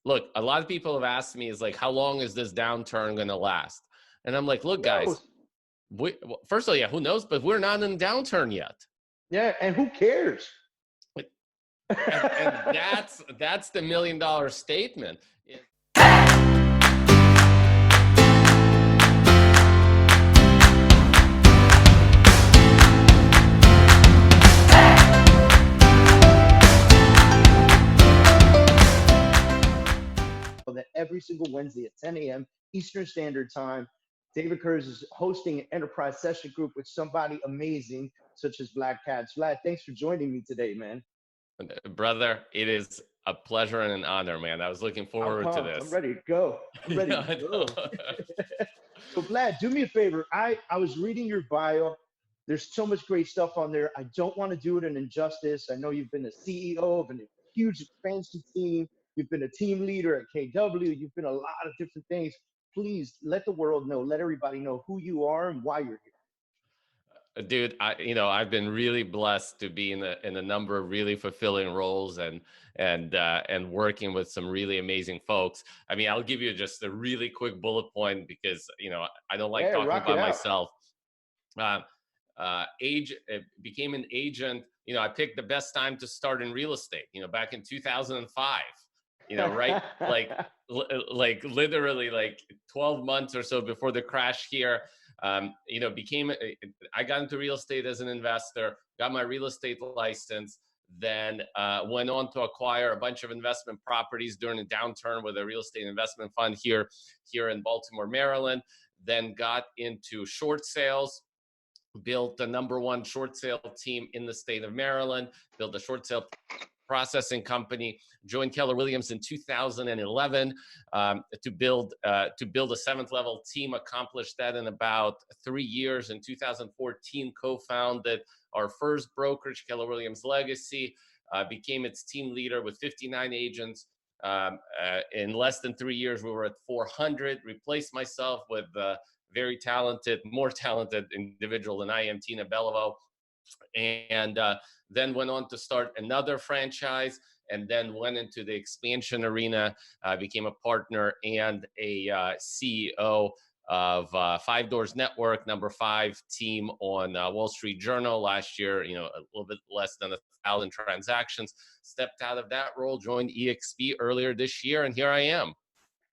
look, a lot of people have asked me is like, how long is this downturn going to last? And I'm like, look, guys, first of all, yeah, who knows? But we're not in a downturn yet. Yeah, and who cares? And that's the $1 million statement. That every single Wednesday at 10 a.m. Eastern Standard Time, David Kurz is hosting an enterprise session group with somebody amazing, such as Vlad Kats. Vlad, thanks for joining me today, man. Brother, it is a pleasure and an honor, man. I was looking forward to this. I'm ready to go. I'm ready to go. So, Vlad, do me a favor. I was reading your bio. There's so much great stuff on there. I don't want to do it an injustice. I know you've been a CEO of a huge expansion team. You've been a team leader at KW. You've been a lot of different things. Please let the world know, let everybody know who you are and why you're here. Dude, I've been really blessed to be in a number of really fulfilling roles and working with some really amazing folks. I mean, I'll give you just a really quick bullet point because I don't like talking about myself. Became an agent. I picked the best time to start in real estate. Back in 2005. Right? like literally like 12 months or so before the crash here. I got into real estate as an investor, got my real estate license, then went on to acquire a bunch of investment properties during the downturn with a real estate investment fund here in Baltimore, Maryland, then got into short sales, built the #1 short sale team in the state of Maryland, built a short sale processing company, joined Keller Williams in 2011 to build a 7th level team, accomplished that in about 3 years. In 2014, co-founded our first brokerage, Keller Williams Legacy, became its team leader with 59 agents. In less than 3 years, we were at 400, replaced myself with very talented, more talented individual than I am, Tina Bellovo. And then went on to start another franchise, and then went into the expansion arena, became a partner and a CEO of Five Doors Network, #5 team on Wall Street Journal last year, a little bit less than 1,000 transactions. Stepped out of that role, joined EXP earlier this year, and here I am.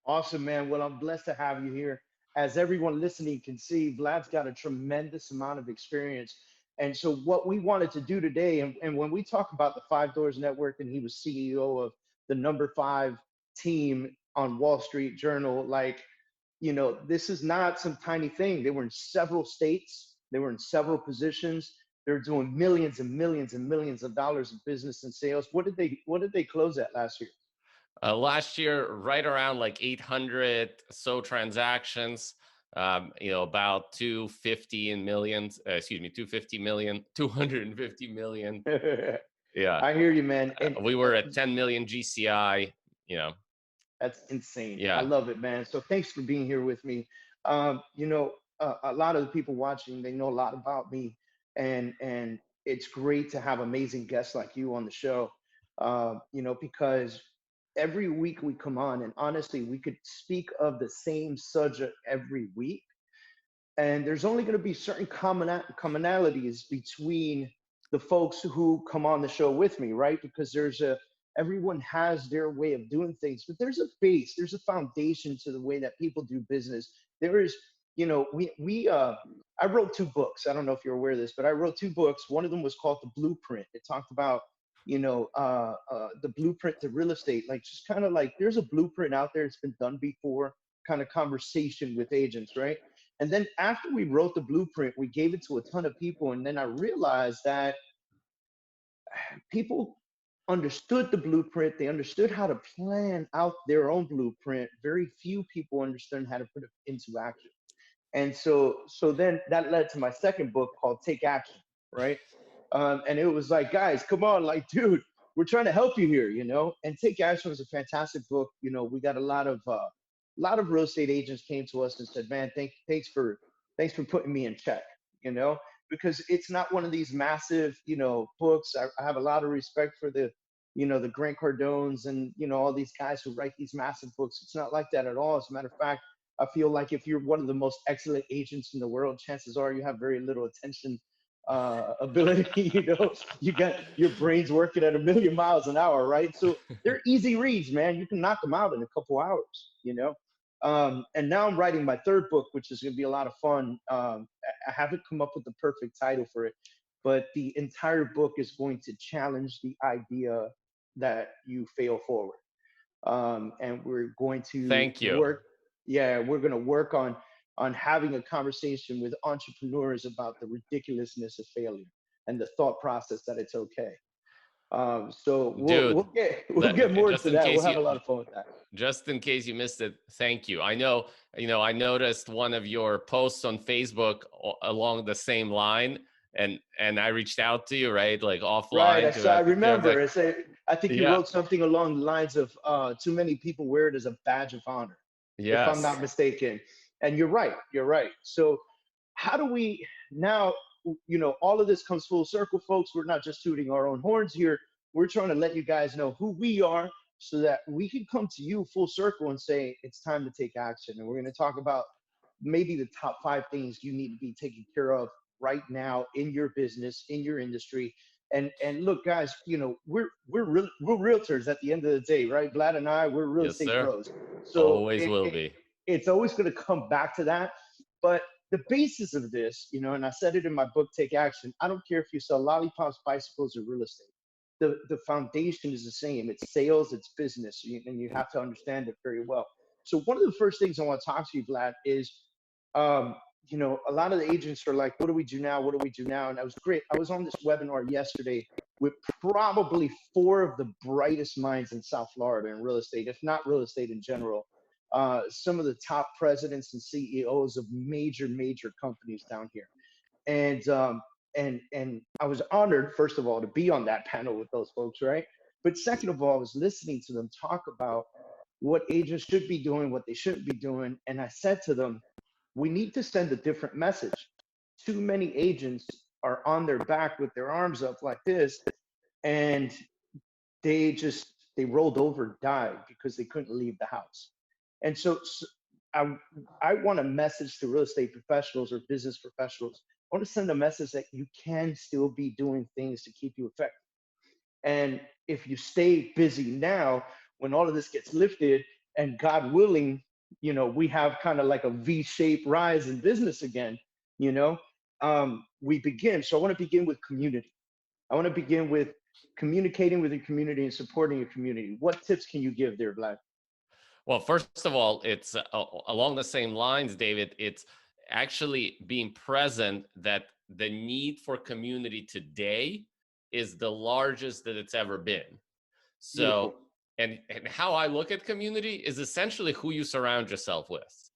Awesome, man. Well, I'm blessed to have you here. As everyone listening can see, Vlad's got a tremendous amount of experience. And so what we wanted to do today, and when we talk about the Five Doors Network, and he was CEO of the #5 team on Wall Street Journal, this is not some tiny thing. They were in several states. They were in several positions. They're doing millions and millions and millions of dollars of business and sales. What did they close at last year? Last year, right around like 800 so transactions, about 250 million. Yeah. I hear you, man. And we were at 10 million GCI, That's insane. Yeah. I love it, man. So thanks for being here with me. A lot of the people watching, they know a lot about me, and it's great to have amazing guests like you on the show. Because every week we come on, and honestly, we could speak of the same subject every week, and there's only going to be certain commonalities between the folks who come on the show with me, right? Because everyone has their way of doing things, but there's a base, there's a foundation to the way that people do business. There is, I wrote 2 books. I don't know if you're aware of this, but I wrote 2 books. One of them was called The Blueprint. It talked about, the blueprint to real estate, like just kind of like there's a blueprint out there. It's been done before, kind of conversation with agents, right? And then after we wrote the blueprint, we gave it to a ton of people. And then I realized that people understood the blueprint. They understood how to plan out their own blueprint. Very few people understood how to put it into action. And so then that led to my second book called Take Action, right? And it was like, guys, come on, like, dude, we're trying to help you here, And Take Action was a fantastic book. We got a lot of real estate agents came to us and said, man, thanks for putting me in check, because it's not one of these massive, books. I have a lot of respect for the the Grant Cardones and, all these guys who write these massive books. It's not like that at all. As a matter of fact, I feel like if you're one of the most excellent agents in the world, chances are you have very little attention ability. You got your brain's working at a million miles an hour, right? So they're easy reads, man. You can knock them out in a couple hours. And now I'm writing my third book, which is going to be a lot of fun. I haven't come up with the perfect title for it, but the entire book is going to challenge the idea that you fail forward. And we're going to Thank you. work. Yeah, we're going to work on having a conversation with entrepreneurs about the ridiculousness of failure and the thought process that it's okay. So we'll Dude, get more just into in that. We'll case have you a lot of fun with that. just in case you missed it, thank you. I know, I noticed one of your posts on Facebook along the same line, and I reached out to you, right? Like Right. offline I to I was remember. like, I think you yeah, wrote something along the lines of too many people wear it as a badge of honor, if I'm not yes. mistaken. And you're right. You're right. So how do we now, all of this comes full circle, folks. We're not just tooting our own horns here. We're trying to let you guys know who we are so that we can come to you full circle and say, it's time to take action. And we're going to talk about maybe the top 5 things you need to be taking care of right now in your business, in your industry. And look, guys, we're realtors at the end of the day, right? Vlad and I, we're real Yes, estate sir. pros. So Always will be. it's always going to come back to that. But the basis of this, and I said it in my book, Take Action. I don't care if you sell lollipops, bicycles, or real estate. The foundation is the same. It's sales, it's business, and you have to understand it very well. So one of the first things I want to talk to you, Vlad, is, um, a lot of the agents are like, what do we do now? What do we do now? And that was great. I was on this webinar yesterday with probably 4 of the brightest minds in South Florida in real estate, if not real estate in general. Some of the top presidents and CEOs of major companies down here. And I was honored, first of all, to be on that panel with those folks, right? But second of all, I was listening to them talk about what agents should be doing, what they shouldn't be doing. And I said to them, we need to send a different message. Too many agents are on their back with their arms up like this, and they rolled over and died because they couldn't leave the house. And so I want a message to real estate professionals or business professionals. I want to send a message that you can still be doing things to keep you effective. And if you stay busy now, when all of this gets lifted, and God willing, we have kind of like a V-shaped rise in business again, we begin. So I want to begin with community. I want to begin with communicating with your community and supporting your community. What tips can you give there, Vlad? Well, first of all, it's along the same lines, David. It's actually being present that the need for community today is the largest that it's ever been. So, Beautiful. and how I look at community is essentially who you surround yourself with.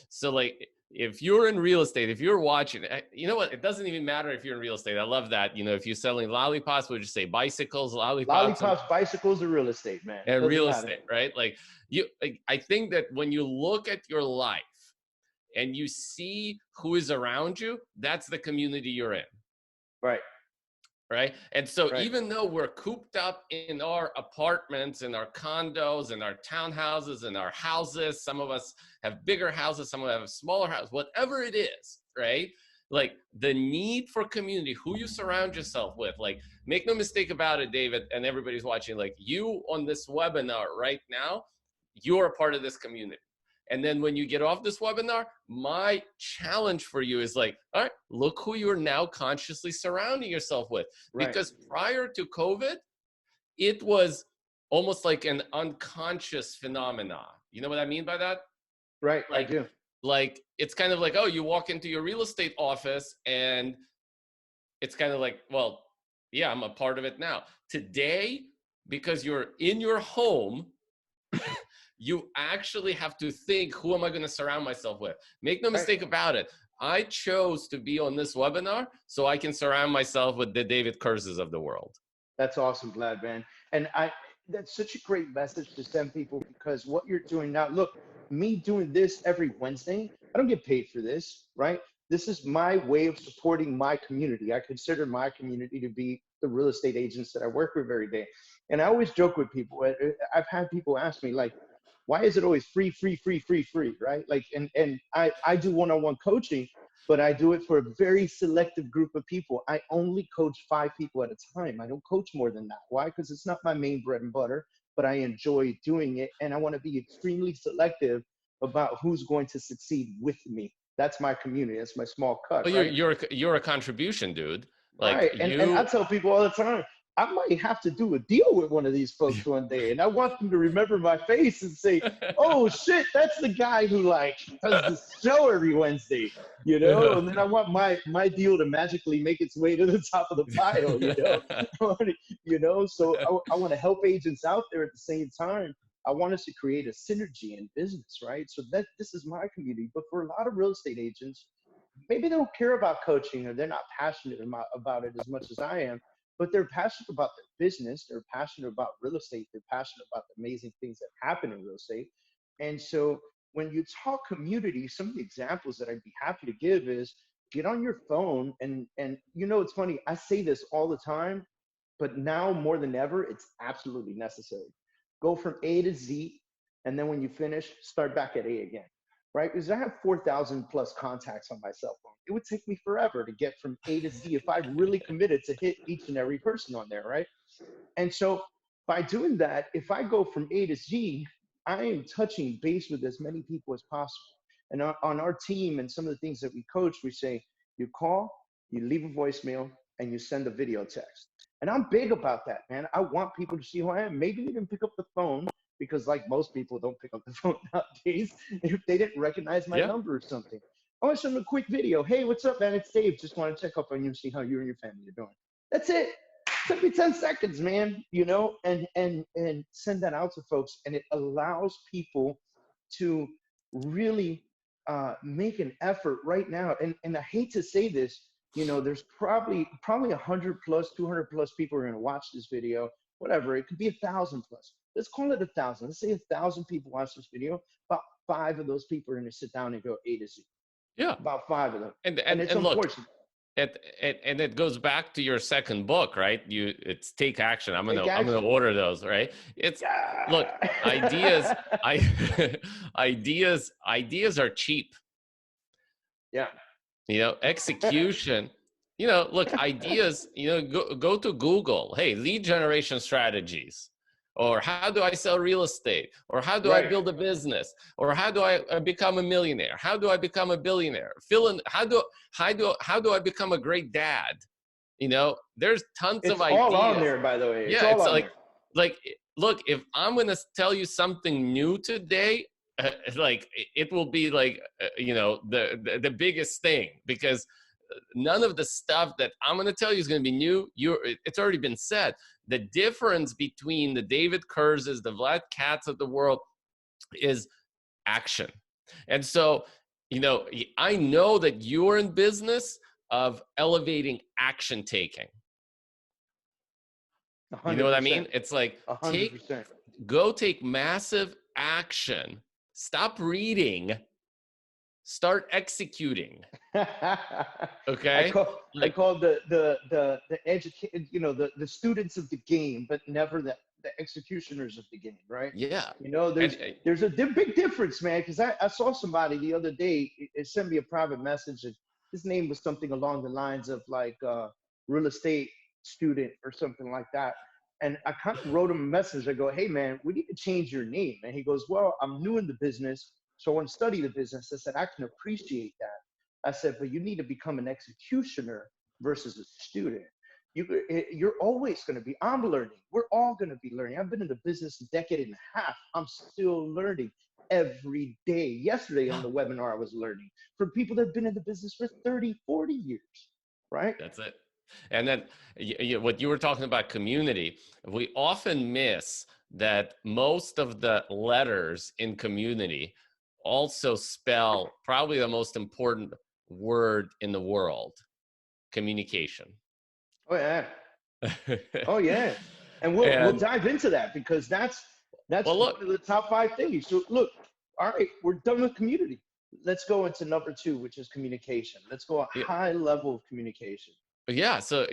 So, like, if you're in real estate, if you're watching, you know what? It doesn't even matter if you're in real estate. I love that. If you're selling lollipops, would you say bicycles, lollipops, Lollipops, bicycles, or real estate, man. and Doesn't real matter. estate, right? I think that when you look at your life and you see who is around you, that's the community you're in. Right. Right. And so Right. even though we're cooped up in our apartments and our condos and our townhouses and our houses, some of us have bigger houses, some of us have smaller houses, whatever it is, right? Like the need for community, who you surround yourself with, like make no mistake about it, David, and everybody's watching, like you on this webinar right now, you're a part of this community. And then when you get off this webinar, my challenge for you is like, all right, look who you're now consciously surrounding yourself with. Right. Because prior to COVID, it was almost like an unconscious phenomena. You know what I mean by that? Right. Like, I do. Like, it's kind of like, oh, you walk into your real estate office and it's kind of like, well, yeah, I'm a part of it now. Today, because you're in your home, you actually have to think, who am I going to surround myself with? Make no mistake about it. I chose to be on this webinar so I can surround myself with the David Kurzes of the world. That's awesome, Vlad, man. And that's such a great message to send people, because what you're doing now, look, me doing this every Wednesday, I don't get paid for this, right? This is my way of supporting my community. I consider my community to be the real estate agents that I work with every day. And I always joke with people. I've had people ask me like, why is it always free, free, free, free, free, right? Like, and I do one-on-one coaching, but I do it for a very selective group of people. I only coach 5 people at a time. I don't coach more than that. Why? Because it's not my main bread and butter, but I enjoy doing it. And I want to be extremely selective about who's going to succeed with me. That's my community. That's my small cut, Well, right? you're a contribution, dude. Like Right. And I tell people all the time, I might have to do a deal with one of these folks one day. And I want them to remember my face and say, oh shit, that's the guy who like does this show every Wednesday, you know? And then I want my deal to magically make its way to the top of the pile, you know? You know, so I want to help agents out there at the same time. I want us to create a synergy in business, right? So that this is my community. But for a lot of real estate agents, maybe they don't care about coaching or they're not passionate about it as much as I am, but they're passionate about their business. They're passionate about real estate. They're passionate about the amazing things that happen in real estate. And so when you talk community, some of the examples that I'd be happy to give is get on your phone and you know, it's funny. I say this all the time, but now more than ever, it's absolutely necessary. Go from A to Z. And then when you finish, start back at A again. Right? Because I have 4,000 plus contacts on my cell phone. It would take me forever to get from A to Z if I really committed to hit each and every person on there, right? And so by doing that, if I go from A to Z, I am touching base with as many people as possible. And on our team and some of the things that we coach, we say, you call, you leave a voicemail, and you send a video text. And I'm big about that, man. I want people to see who I am. Maybe they didn't pick up the phone, because like most people don't pick up the phone nowadays if they didn't recognize my Yeah. number or something. I want to send them a quick video. Hey, what's up, man? It's Dave. Just want to check up on you and see how you and your family are doing. That's it. Took me 10 seconds, man, you know, and send that out to folks. And it allows people to really make an effort right now. And I hate to say this, you know, there's probably 100 plus, 200 plus people are going to watch this video, whatever. It could be 1,000 plus. Let's call it 1,000. Let's say 1,000 people watch this video. About 5 of those people are going to sit down and go A to Z. Yeah. About 5 of them. And it's unfortunate. Look, and it goes back to your second book, right? It's Take Action. I'm gonna order those, right? It's look, ideas are cheap. Yeah. You know, execution. You know, look, ideas. You know, go to Google. Hey, lead generation strategies. Or how do I sell real estate? Or how do I build a business? Or how do I become a millionaire? How do I become a billionaire? How do I become a great dad? You know, there's tons of ideas. It's all on there, by the way. Yeah, it's like, look, if I'm gonna tell you something new today, like it will be like you know, the biggest thing, because none of the stuff that I'm going to tell you is going to be new. It's already been said. The difference between the David Kurz's, the Vlad Kats of the world is action. And so, you know, I know that you're in business of elevating action taking. 100%. You know what I mean? It's like, 100%. Go take massive action. Stop reading. Start executing. Okay. I call the educated, you know, the students of the game, but never the executioners of the game, right? Yeah. You know, there's a big difference, man. Because I saw somebody the other day. It sent me a private message, and his name was something along the lines of like real estate student or something like that. And I kind of wrote him a message. I go, hey man, we need to change your name. And he goes, well, I'm new in the business, so I want to study the business. I said, I can appreciate that. I said, but you need to become an executioner versus a student. You're always going to be, I'm learning. We're all going to be learning. I've been in the business a decade and a half. I'm still learning every day. Yesterday on the webinar, I was learning from people that have been in the business for 30, 40 years, right? That's it. And then what you were talking about community, we often miss that most of the letters in community also spell probably the most important word in the world: communication. Oh yeah. Oh yeah. And we'll dive into that, because that's well, one of the top 5 things. So look, all right, we're done with community. Let's go into number 2, which is communication. Let's go a high level of communication. Yeah. So,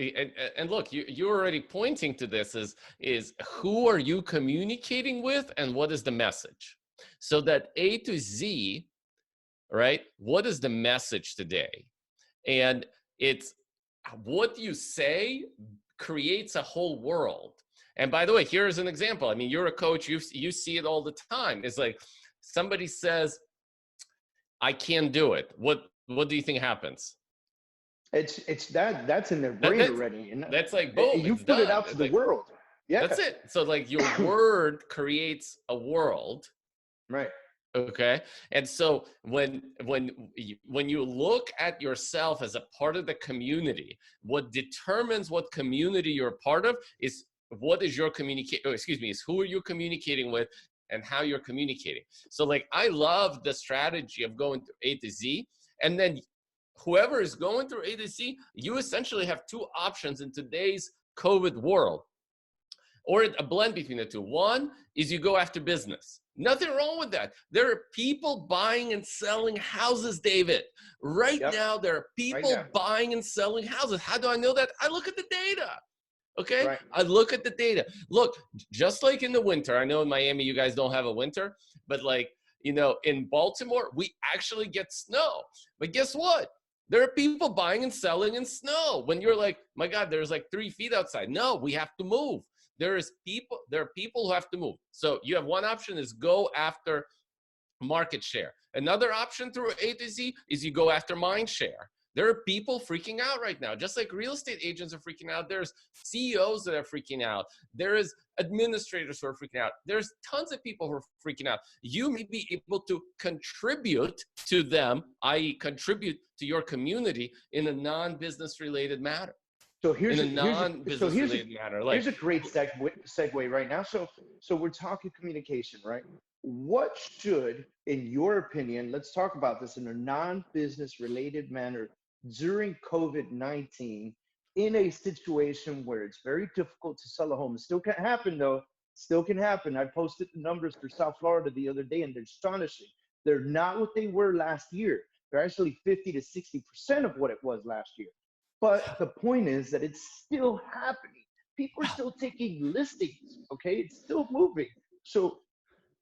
and look, you're already pointing to this is who are you communicating with and what is the message? So that A to Z, right? What is the message today? And it's what you say creates a whole world. And by the way, here's an example. I mean, you're a coach, you see it all the time. It's like somebody says, I can't do it. What do you think happens? It's that's in their That, brain that's already, and that's like boom, you it's put it done. out to It's the like world. Yeah. that's it. So like your word creates a world. Right. Okay. And so when you look at yourself as a part of the community, what determines what community you're a part of is what is your communicate, oh, excuse me, is who are you communicating with and how you're communicating. So like I love the strategy of going through A to Z, and then whoever is going through A to Z, you essentially have two options in today's COVID world, or a blend between the two. One is you go after business. Nothing wrong with that. There are people buying and selling houses, David. Right Yep. now, there are Right now. people buying and selling houses. How do I know that? I look at the data. Okay. Right. I look at the data. Look, just like in the winter, I know in Miami, you guys don't have a winter, but like, in Baltimore, we actually get snow. But guess what? There are people buying and selling in snow. When you're like, my God, there's like 3 feet outside. No, we have to move. There are people who have to move. So you have one option is go after market share. Another option through A to Z is you go after mind share. There are people freaking out right now, just like real estate agents are freaking out. There's CEOs that are freaking out. There is administrators who are freaking out. There's tons of people who are freaking out. You may be able to contribute to them, i.e., contribute to your community in a non-business related matter. So In here's a here's so non-business related matter, here's like a great segue right now. So we're talking communication, right? What should, in your opinion, let's talk about this in a non-business related manner during COVID-19, in a situation where it's very difficult to sell a home. It still can happen though. Still can happen. I posted the numbers for South Florida the other day, and they're astonishing. They're not what they were last year. They're actually 50 to 60% of what it was last year. But the point is that it's still happening. People are still taking listings, okay? It's still moving. So,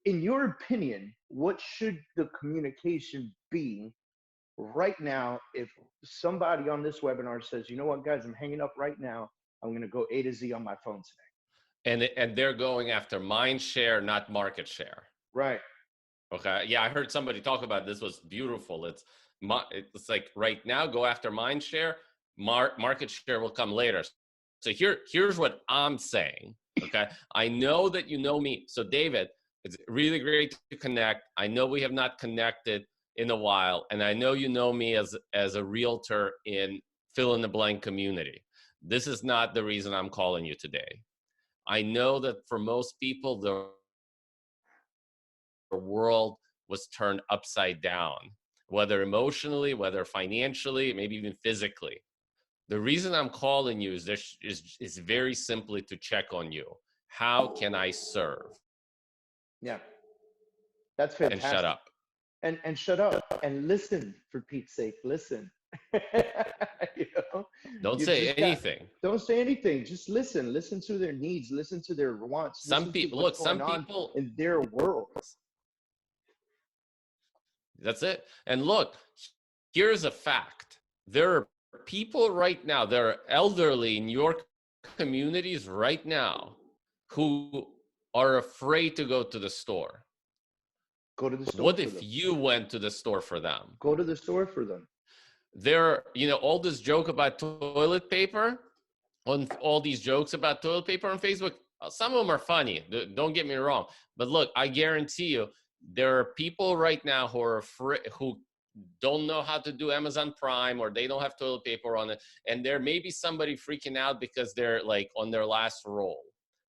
in your opinion, what should the communication be right now if somebody on this webinar says, you know what, guys, I'm hanging up right now. I'm going to go A to Z on my phone today. and they're going after mind share, not market share. Right. Okay. Yeah, I heard somebody talk about this. Was beautiful. It's like right now, go after mind share. Market share will come later. So here's what I'm saying. Okay. I know that you know me. So David, it's really great to connect. I know we have not connected in a while, and I know you know me as a realtor in fill in the blank community. This is not the reason I'm calling you today. I know that for most people, the world was turned upside down, whether emotionally, whether financially, maybe even physically. The reason I'm calling you is very simply to check on you. How can I serve? Yeah. That's And shut fantastic. up. And shut up and listen, for Pete's sake. Listen. you know, Don't you've say just got, anything. don't say anything. Just listen. Listen to their needs. Listen to their wants. Some Listen to people what's look, going some on people, in their world. that's it. And look, here's a fact. There are people right now, there are elderly in your communities right now who are afraid to go to the store. Go to the store What for if them. you went to the store for them? Go to the store for them. There, all this joke about toilet paper, on all these jokes about toilet paper on Facebook, some of them are funny. Don't get me wrong. But look, I guarantee you, there are people right now who are afraid, who don't know how to do Amazon Prime, or they don't have toilet paper on it. And there may be somebody freaking out because they're like on their last roll.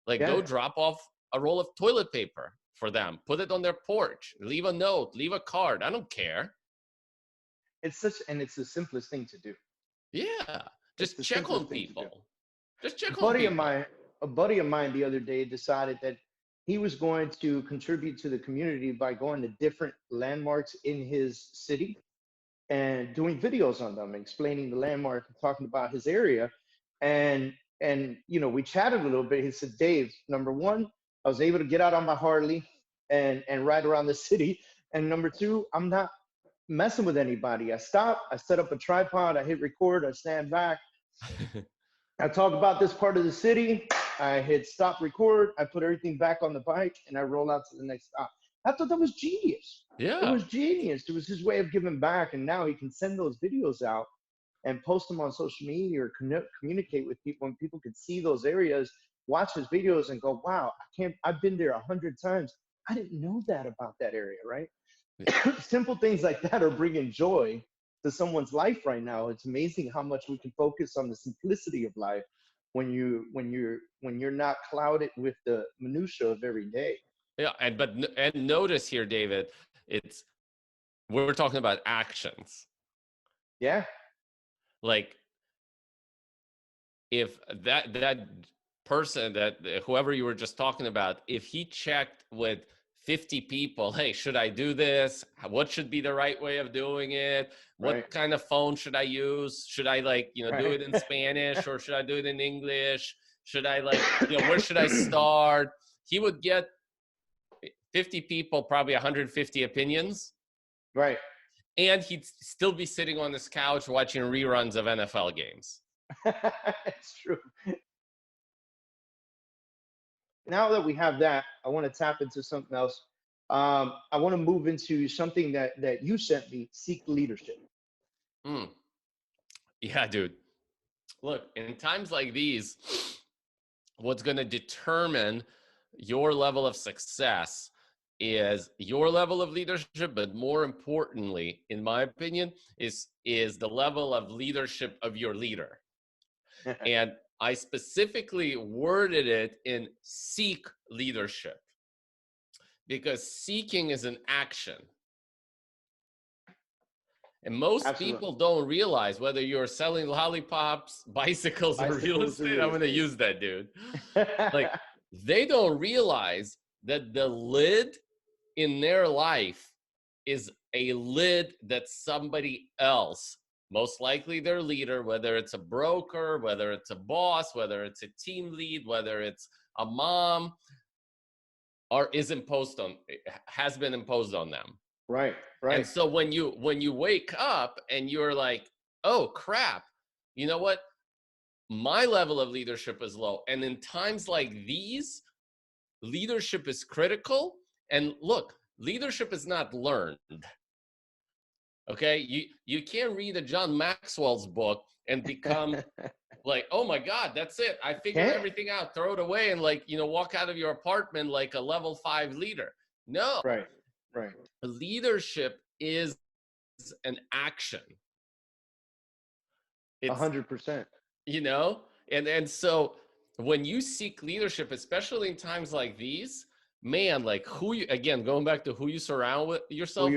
Like, Yeah. go drop off a roll of toilet paper for them. Put it on their porch. Leave a note. Leave a card. I don't care. It's the simplest thing to do. Yeah. It's Just the check on simplest thing to do. people. Just check A on buddy of people. mine, a buddy of mine the other day decided that he was going to contribute to the community by going to different landmarks in his city. and doing videos on them, explaining the landmark and talking about his area. And we chatted a little bit. He said, Dave, number one, I was able to get out on my Harley and ride around the city. And number two, I'm not messing with anybody. I stop, I set up a tripod, I hit record, I stand back, I talk about this part of the city, I hit stop record, I put everything back on the bike, and I roll out to the next stop. I thought that was genius. It Yeah. was genius. It was his way of giving back. And now he can send those videos out and post them on social media or communicate with people, and people could see those areas, watch his videos and go, wow, I've been there 100 times. I didn't know that about that area, right? Simple things like that are bringing joy to someone's life right now. It's amazing how much we can focus on the simplicity of life when you're not clouded with the minutia of every day. Yeah, and notice here, David, we're talking about actions. Yeah. Like, if that person, that whoever you were just talking about, if he checked with 50 people, hey, should I do this? What should be the right way of doing it? What Right. kind of phone should I use? Should I do Right. it in Spanish, or should I do it in English? Should I where should I start? He would get 50 people, probably 150 opinions. Right. And he'd still be sitting on his couch watching reruns of NFL games. It's true. Now that we have that, I want to tap into something else. I want to move into something that you sent me, Seek Leadership. Yeah, dude. Look, in times like these, what's going to determine your level of success is your level of leadership, but more importantly, in my opinion, is the level of leadership of your leader. And I specifically worded it in seek leadership, because seeking is an action. And most Absolutely. people don't realize, whether you're selling lollipops, bicycles, or real estate. I'm going to use that, dude. Like, they don't realize that the lid in their life is a lid that somebody else, most likely their leader, whether it's a broker, whether it's a boss, whether it's a team lead, whether it's a mom, has been imposed on them. Right. Right. And so when you wake up and you're like, oh crap, you know what? My level of leadership is low. And in times like these, leadership is critical. And look, leadership is not learned. Okay? You can't read a John Maxwell's book and become like, oh my God, that's it. I figured everything out, throw it away, and walk out of your apartment like a level 5 leader. No. Right. Right. Leadership is an action. It's 100%. And so when you seek leadership, especially in times like these, man, like going back to who you surround yourself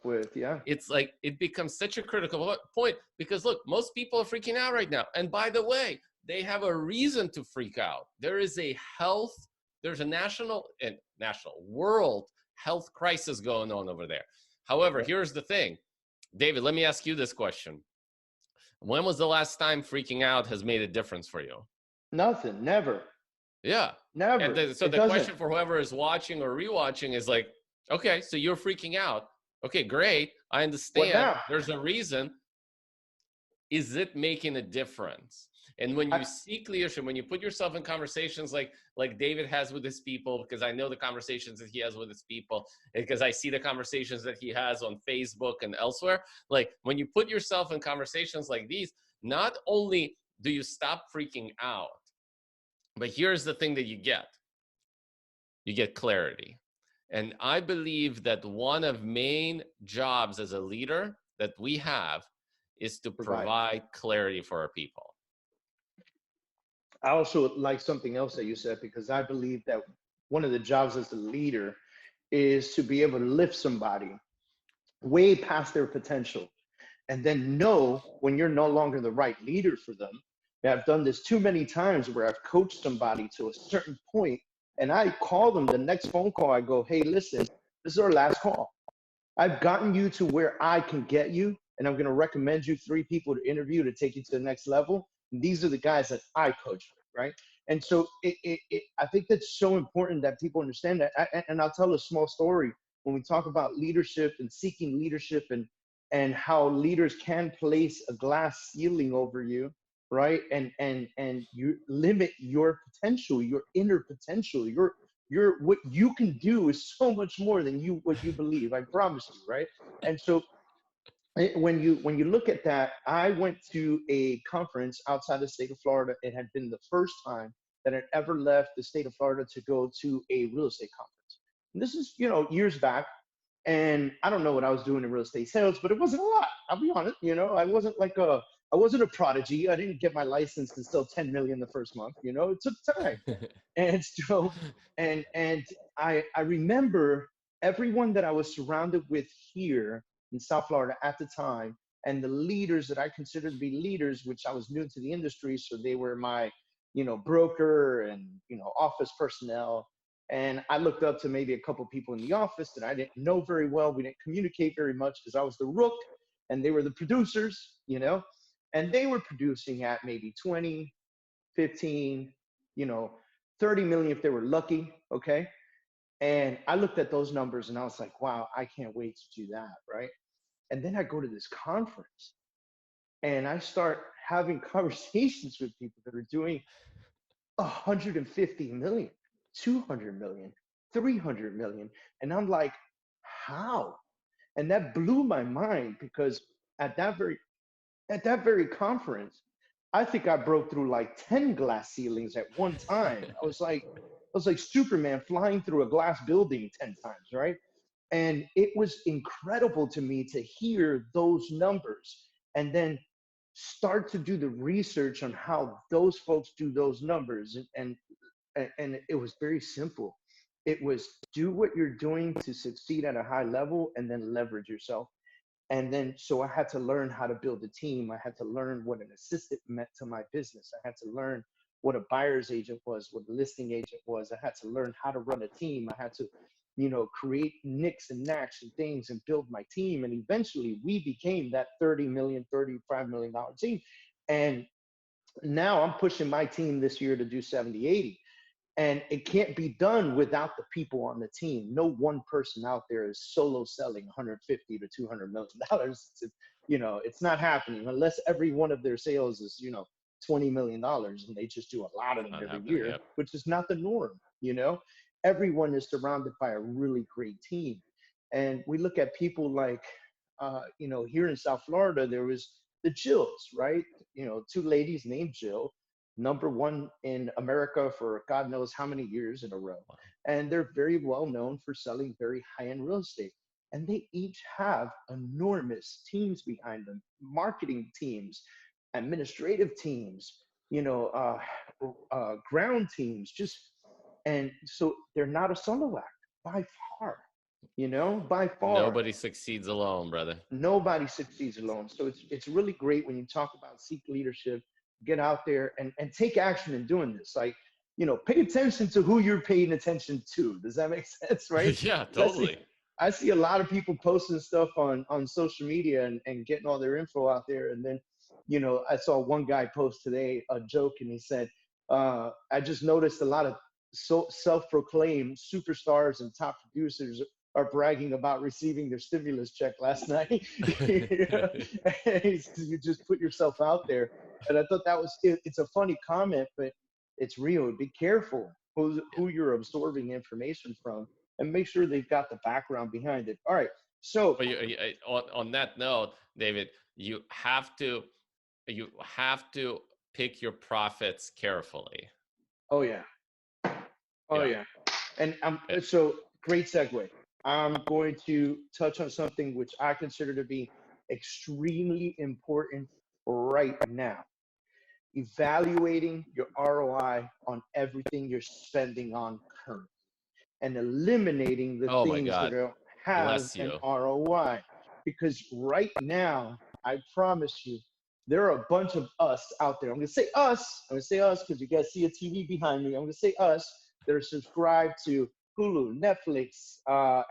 with, yeah. It's like, it becomes such a critical point, because look, most people are freaking out right now. And by the way, they have a reason to freak out. There's a national world health crisis going on over there. However, here's the thing, David, let me ask you this question. When was the last time freaking out has made a difference for you? Nothing. Never. Yeah. Never. And so the question for whoever is watching or rewatching is like, okay, so you're freaking out. Okay, great. I understand. There's a reason. Is it making a difference? And when you seek leadership, when you put yourself in conversations like David has with his people, because I know the conversations that he has with his people, because I see the conversations that he has on Facebook and elsewhere, like when you put yourself in conversations like these, not only do you stop freaking out, but here's the thing that you get clarity. And I believe that one of main jobs as a leader that we have is to provide clarity for our people. I also like something else that you said, because I believe that one of the jobs as a leader is to be able to lift somebody way past their potential, and then know when you're no longer the right leader for them. I've done this too many times where I've coached somebody to a certain point, and I call them the next phone call. I go, hey, listen, this is our last call. I've gotten you to where I can get you, and I'm going to recommend you 3 people to interview to take you to the next level. And these are the guys that I coach with, right? And so I think that's so important that people understand that. And I'll tell a small story when we talk about leadership and seeking leadership, and how leaders can place a glass ceiling over you, right? And you limit your potential, your inner potential, your what you can do is so much more than what you believe. I promise you, right? And so when you look at that, I went to a conference outside the state of Florida. It had been the first time that I'd ever left the state of Florida to go to a real estate conference. And this is, years back. And I don't know what I was doing in real estate sales, but it wasn't a lot. I'll be honest. I wasn't a prodigy. I didn't get my license and sell 10 million the first month. It took time. And so, and I remember everyone that I was surrounded with here in South Florida at the time, and the leaders that I considered to be leaders, which I was new to the industry, so they were my, broker and office personnel. And I looked up to maybe a couple of people in the office that I didn't know very well. We didn't communicate very much because I was the rook and they were the producers, and they were producing at maybe 20, 15, 30 million if they were lucky. Okay. And I looked at those numbers and I was like, wow, I can't wait to do that. Right. And then I go to this conference and I start having conversations with people that are doing 150 million, 200 million, 300 million. And I'm like, how? And that blew my mind because at that very conference, I think I broke through like 10 glass ceilings at one time. I was like Superman flying through a glass building 10 times, right? And it was incredible to me to hear those numbers and then start to do the research on how those folks do those numbers. And it was very simple. It was do what you're doing to succeed at a high level and then leverage yourself. And then, so I had to learn how to build a team. I had to learn what an assistant meant to my business. I had to learn what a buyer's agent was, what a listing agent was. I had to learn how to run a team. I had to, create nicks and knacks and things and build my team. And eventually we became that 30 million, $35 million team. And now I'm pushing my team this year to do 70, 80. And it can't be done without the people on the team. No one person out there is solo selling 150 to $200 million. It's not happening unless every one of their sales is, $20 million, and they just do a lot of them every year, yep. which is not the norm. Everyone is surrounded by a really great team. And we look at people like, here in South Florida, there was the Jills, right? 2 ladies named Jill, #1 in America for God knows how many years in a row. And they're very well known for selling very high-end real estate. And they each have enormous teams behind them, marketing teams, administrative teams, ground teams, and so they're not a solo act by far, by far. Nobody succeeds alone, brother. Nobody succeeds alone. So it's really great when you talk about seek leadership, get out there and take action in doing this. Like, pay attention to who you're paying attention to. Does that make sense? Right? Yeah, totally. I see a lot of people posting stuff on social media and getting all their info out there. And then, I saw one guy post today a joke and he said, I just noticed a lot of self-proclaimed superstars and top producers are bragging about receiving their stimulus check last night. You just put yourself out there. And I thought it's a funny comment, but it's real. Be careful who you're absorbing information from and make sure they've got the background behind it. All right. So but on that note, David, you have to pick your profits carefully. Oh yeah. Oh yeah. And so great segue. I'm going to touch on something which I consider to be extremely important right now. Evaluating your ROI on everything you're spending on currently and eliminating the things that don't have an ROI. Because right now, I promise you, there are a bunch of us out there. I'm going to say us because you guys see a TV behind me. I'm going to say us that are subscribed to Hulu, Netflix,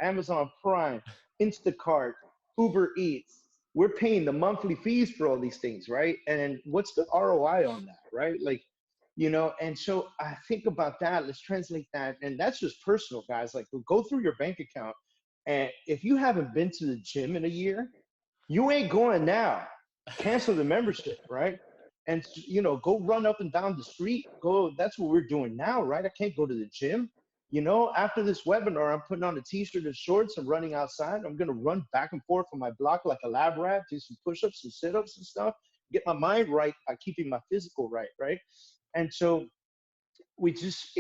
Amazon Prime, Instacart, Uber Eats. We're paying the monthly fees for all these things, right? And what's the ROI on that, right? Like, and so I think about that. Let's translate that. And that's just personal, guys. Like, go through your bank account. And if you haven't been to the gym in a year, you ain't going now. Cancel the membership, right? And go run up and down the street. Go. That's what we're doing now, right? I can't go to the gym. After this webinar, I'm putting on a t-shirt and shorts. I'm running outside. I'm gonna run back and forth on my block like a lab rat, do some push-ups, some sit-ups and stuff. Get my mind right by keeping my physical right, right? And so we just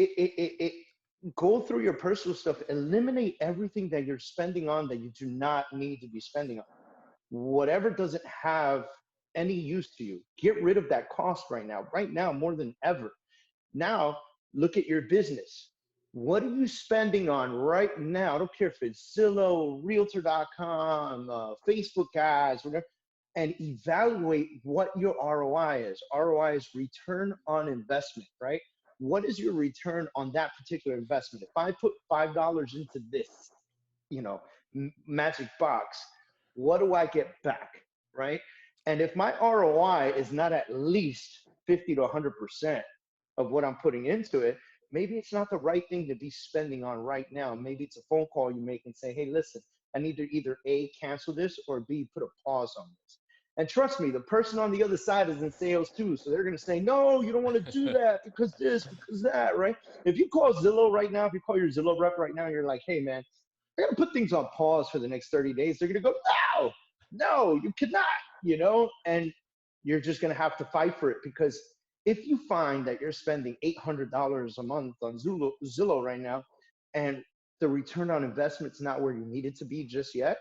go through your personal stuff. Eliminate everything that you're spending on that you do not need to be spending on. Whatever doesn't have any use to you, get rid of that cost right now more than ever. Now look at your business. What are you spending on right now? I don't care if it's Zillow, Realtor.com, Facebook ads, whatever, and evaluate what your ROI is. ROI is return on investment, right? What is your return on that particular investment? If I put $5 into this, magic box, what do I get back, right? And if my ROI is not at least 50 to 100% of what I'm putting into it, maybe it's not the right thing to be spending on right now. Maybe it's a phone call you make and say, hey, listen, I need to either A, cancel this, or B, put a pause on this. And trust me, the person on the other side is in sales too. So they're going to say, no, you don't want to do that because this, because that, right? If you call Zillow right now, if you call your Zillow rep right now, you're like, hey, man, I got to put things on pause for the next 30 days. They're going to go, no, you cannot, and you're just going to have to fight for it. Because if you find that you're spending $800 a month on Zillow right now, and the return on investment's not where you need it to be just yet,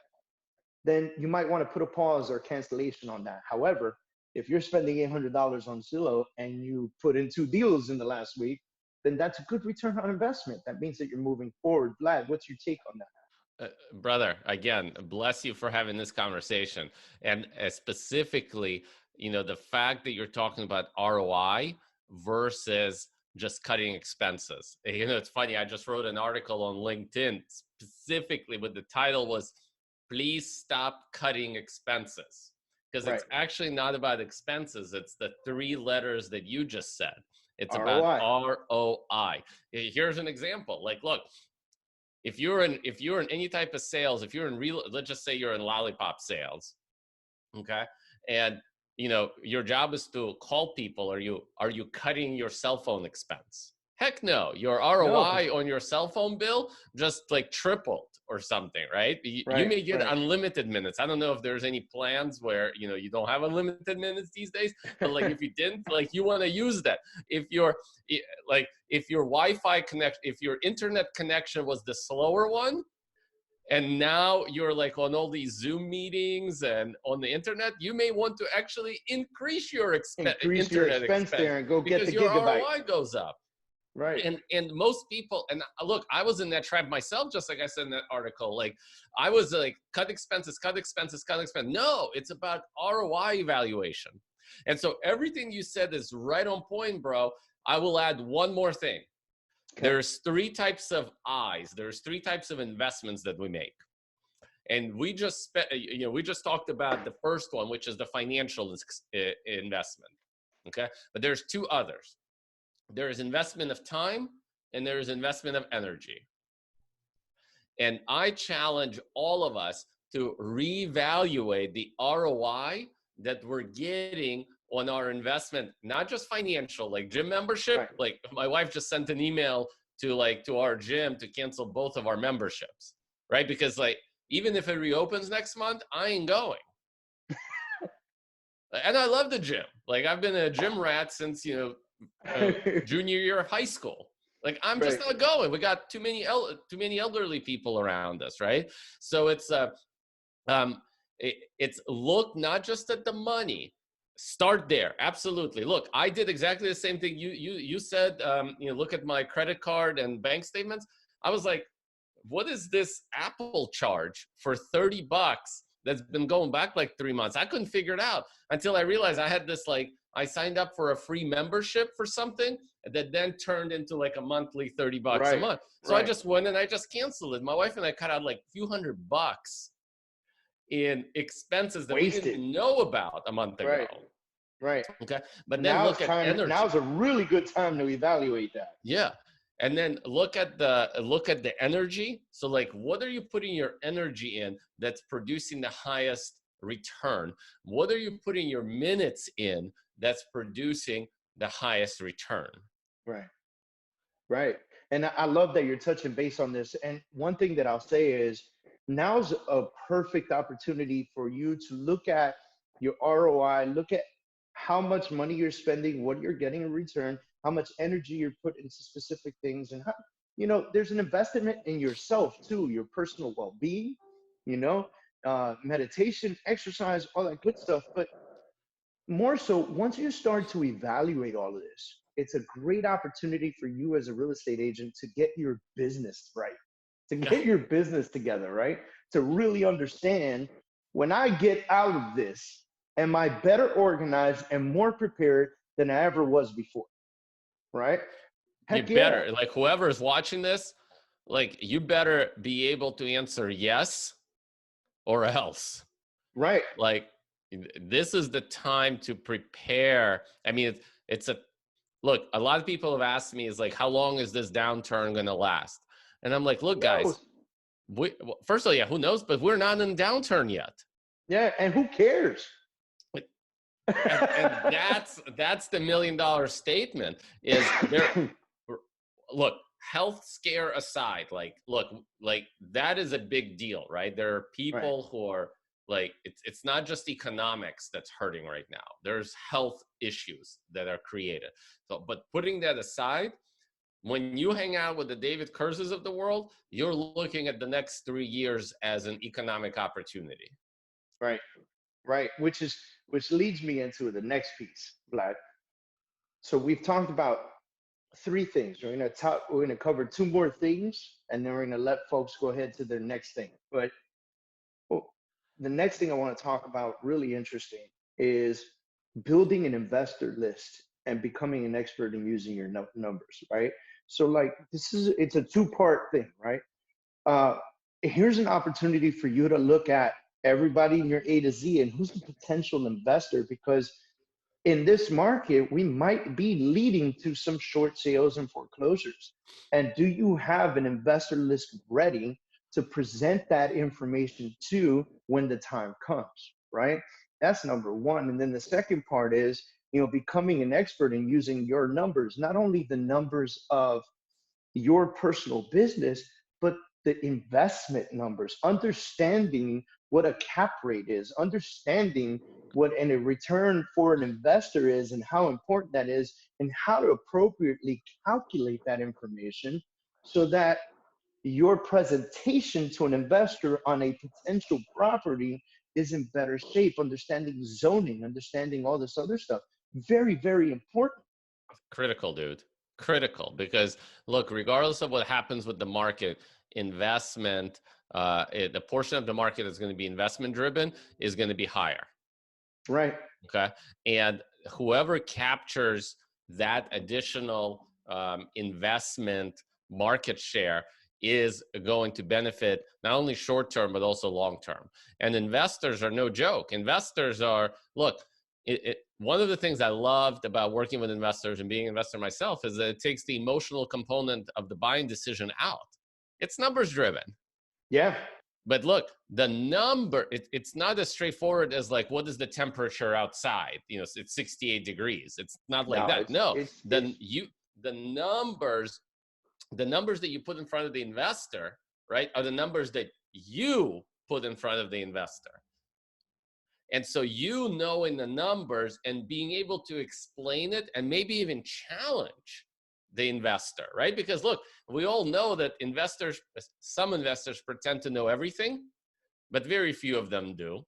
then you might want to put a pause or cancellation on that. However, if you're spending $800 on Zillow and you put in 2 deals in the last week, then that's a good return on investment. That means that you're moving forward. Vlad, what's your take on that? Brother, again, bless you for having this conversation. And specifically, the fact that you're talking about ROI versus just cutting expenses. It's funny. I just wrote an article on LinkedIn specifically, but the title was, please stop cutting expenses. Because It's actually not about expenses. It's the 3 letters that you just said. It's ROI. About ROI. Here's an example. Like, look, if you're in any type of sales, if you're in let's just say you're in lollipop sales, okay, and your job is to call people. Are you cutting your cell phone expense? Heck no. Your ROI on your cell phone bill just like tripled or something, right? You may get unlimited minutes. I don't know if there's any plans where you don't have unlimited minutes these days, but like if you didn't, like you want to use that. If your Wi-Fi if your internet connection was the slower one, and now you're like on all these Zoom meetings and on the internet, you may want to actually increase your internet expense there and go get the your gigabyte. ROI goes up. Right. And most people, and look, I was in that trap myself, just like I said in that article. Like I was like, cut expenses. No, it's about ROI evaluation. And so everything you said is right on point, bro. I will add one more thing. Okay. There's 3 types of I's. There's 3 types of investments that we make. And we just talked about the first one, which is the financial investment. Okay. But there's 2 others. There is investment of time and there is investment of energy. And I challenge all of us to reevaluate the ROI that we're getting on our investment, not just financial, like gym membership. Right. Like my wife just sent an email to our gym to cancel both of our memberships, right? Because like, even if it reopens next month, I ain't going. And I love the gym. Like I've been a gym rat since, junior year of high school. Like I'm just not going. We got too many elderly people around us, right? So it's look not just at the money. Start there. Absolutely. Look, I did exactly the same thing you said. Look at my credit card and bank statements. I was like, what is this Apple charge for $30 that's been going back like 3 months? I couldn't figure it out until I realized I had this, like, I signed up for a free membership for something that then turned into like a monthly $30 a month. So I just went and I just canceled it. My wife and I cut out like a few $100 in expenses that we Wasted. didn't know about a month ago. Right. Right. Okay. But then Now it's look at time. energy. Now's a really good time to evaluate that. Yeah. And then look at the energy. So like, what are you putting your energy in that's producing the highest return? What are you putting your minutes in that's producing the highest return? Right. Right. And I love that you're touching base on this. And one thing that I'll say is now's a perfect opportunity for you to look at your ROI, look at how much money you're spending, what you're getting in return, how much energy you're putting into specific things, and how, there's an investment in yourself too, your personal well-being, you know, meditation, exercise, all that good stuff. But more so, once you start to evaluate all of this, it's a great opportunity for you as a real estate agent to get your business right, to get your business together, right? To really understand, when I get out of this, am I better organized and more prepared than I ever was before, right? You Heck yeah. better, like, whoever is watching this, like, you better be able to answer yes or else. Right. Like, this is the time to prepare. I mean, look, a lot of people have asked me, is like, how long is this downturn going to last? And I'm like, look, guys, first of all, yeah, who knows? But we're not in a downturn yet. Yeah, and who cares? And that's the $1 million statement is there. Look, health scare aside, look, that is a big deal, right? There are people who are like, it's not just economics that's hurting right now. There's health issues that are created. So, but putting that aside, when you hang out with the David Kurzes of the world, you're looking at the next 3 years as an economic opportunity. Right. Right. Which leads me into the next piece, Vlad. So we've talked about 3 things. We're going to cover 2 more things, and then we're going to let folks go ahead to their next thing. But the next thing I want to talk about, really interesting, is building an investor list and becoming an expert in using your numbers, right? So like, it's a 2-part thing, right? Here's an opportunity for you to look at everybody in your A to Z and who's the potential investor, because in this market, we might be leading to some short sales and foreclosures. And do you have an investor list ready to present that information to when the time comes, right? That's number one. And then the second part is, becoming an expert in using your numbers, not only the numbers of your personal business, but the investment numbers, understanding what a cap rate is, understanding what a return for an investor is and how important that is, and how to appropriately calculate that information so that your presentation to an investor on a potential property is in better shape, understanding zoning, understanding all this other stuff. Very, very important. Critical, dude. Critical, because look, regardless of what happens with the market, investment, the portion of the market that's going to be investment driven is going to be higher. Right. Okay. And whoever captures that additional investment market share is going to benefit not only short term, but also long term. And investors are no joke. Investors are, look, one of the things I loved about working with investors and being an investor myself is that it takes the emotional component of the buying decision out. It's numbers driven. Yeah. But look, the number, it's not as straightforward as like, what is the temperature outside? It's 68 degrees. It's not like that. No, the numbers that you put in front of the investor, right, are the numbers that you put in front of the investor. And so knowing the numbers and being able to explain it and maybe even challenge the investor, right? Because look, we all know that some investors pretend to know everything, but very few of them do.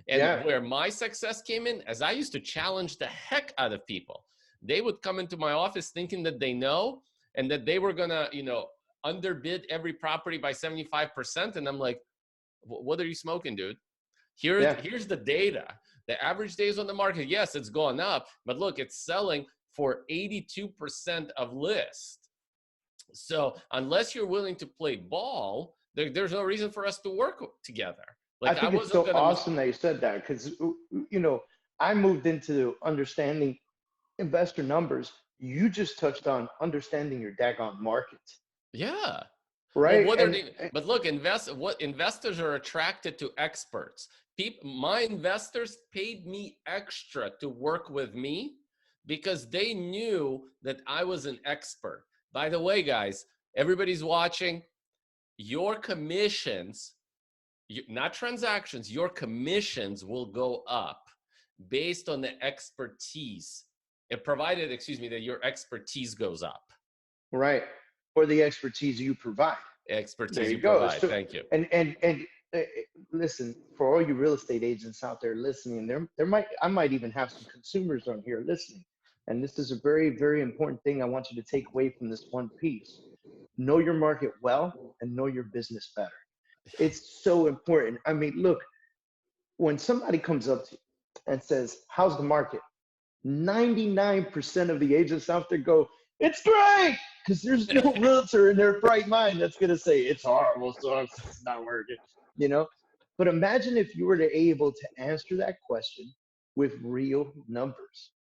And where my success came in, as I used to challenge the heck out of people. They would come into my office thinking that they know and that they were gonna, underbid every property by 75%. And I'm like, what are you smoking, dude? Here's the data. The average days on the market, yes, it's gone up, but look, it's selling for 82% of list. So unless you're willing to play ball, there's no reason for us to work together. I Like I think it's wasn't so gonna. awesome that you said that because, I moved into understanding investor numbers. You just touched on understanding your daggone market, Yeah. Well, right? what are they? But look, what investors are attracted to experts. My investors paid me extra to work with me because they knew that I was an expert. By the way, guys, everybody's watching. Your commissions, not transactions, your commissions will go up based on the expertise. It provided, excuse me, that your expertise goes up. Right. Or the expertise you provide. There Expertise you you go. provide. So, Thank you. and listen, for all you real estate agents out there listening, I might even have some consumers on here listening. And this is a very, very important thing I want you to take away from this one piece. Know your market well and know your business better. It's so important. I mean, look, when somebody comes up to you and says, "How's the market?" 99% of the agents out there go, "It's great," because there's no realtor in their bright mind that's going to say it's horrible, so it's not working, you know? But imagine if you were to able to answer that question with real numbers,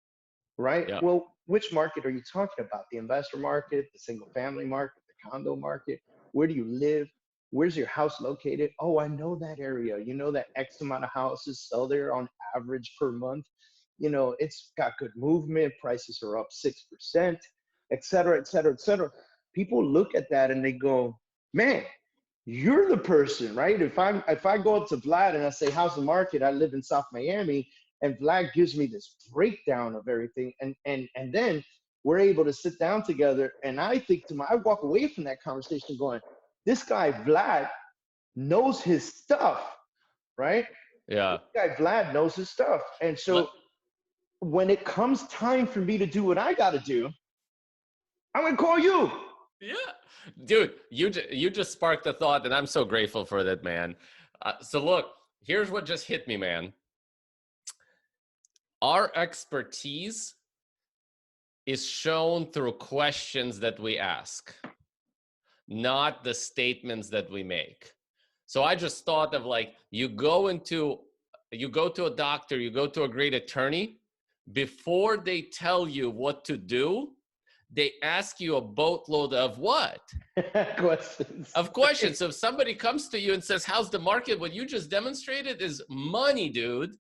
right? Yeah. Well, which market are you talking about? The investor market, the single family market, the condo market? Where do you live? Where's your house located? Oh, I know that area. You know that X amount of houses sell there on average per month. It's got good movement. Prices are up 6%, et cetera, et cetera, et cetera. People look at that and they go, "Man, you're the person, right?" If I go up to Vlad and I say, "How's the market?" I live in South Miami, and Vlad gives me this breakdown of everything, and then we're able to sit down together. And I walk away from that conversation going, "This guy Vlad knows his stuff, right? Yeah. This guy Vlad knows his stuff." And so when it comes time for me to do what I got to do, I'm gonna call you. Yeah, dude, you just sparked a thought, and I'm so grateful for that, man. So look, here's what just hit me, man. Our expertise is shown through questions that we ask, not the statements that we make. So I just thought of like you go to a doctor, you go to a great attorney, before they tell you what to do, they ask you a boatload of what? Questions. Of questions. So if somebody comes to you and says, "How's the market?" What you just demonstrated is money, dude.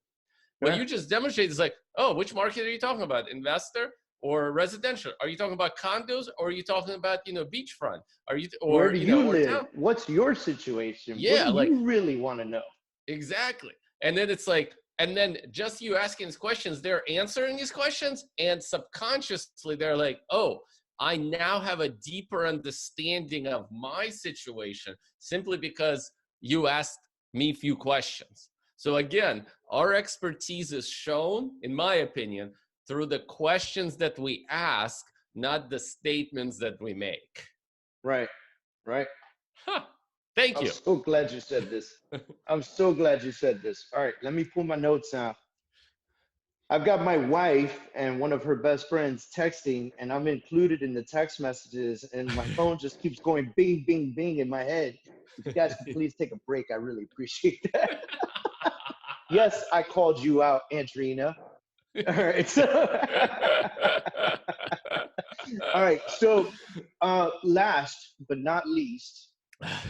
What you just demonstrated is like, "Oh, which market are you talking about? Investor or residential? Are you talking about condos, or are you talking about, beachfront? Are you, Where or, do you or live? town?" What's your situation? What Yeah, do like, you really want to know? exactly. And then it's like, and then just you asking these questions, they're answering these questions, and subconsciously they're like, "Oh, I now have a deeper understanding of my situation simply because you asked me a few questions." So again, our expertise is shown, in my opinion, through the questions that we ask, not the statements that we make. Right, right. Huh. Thank I'm you. so glad you said this. I'm so glad you said this. All right, let me pull my notes out. I've got my wife and one of her best friends texting, and I'm included in the text messages, and my phone just keeps going bing, bing, bing in my head. If you guys could please take a break, I really appreciate that. Yes, I called you out, Andrina. All right. So, all right. So, last but not least,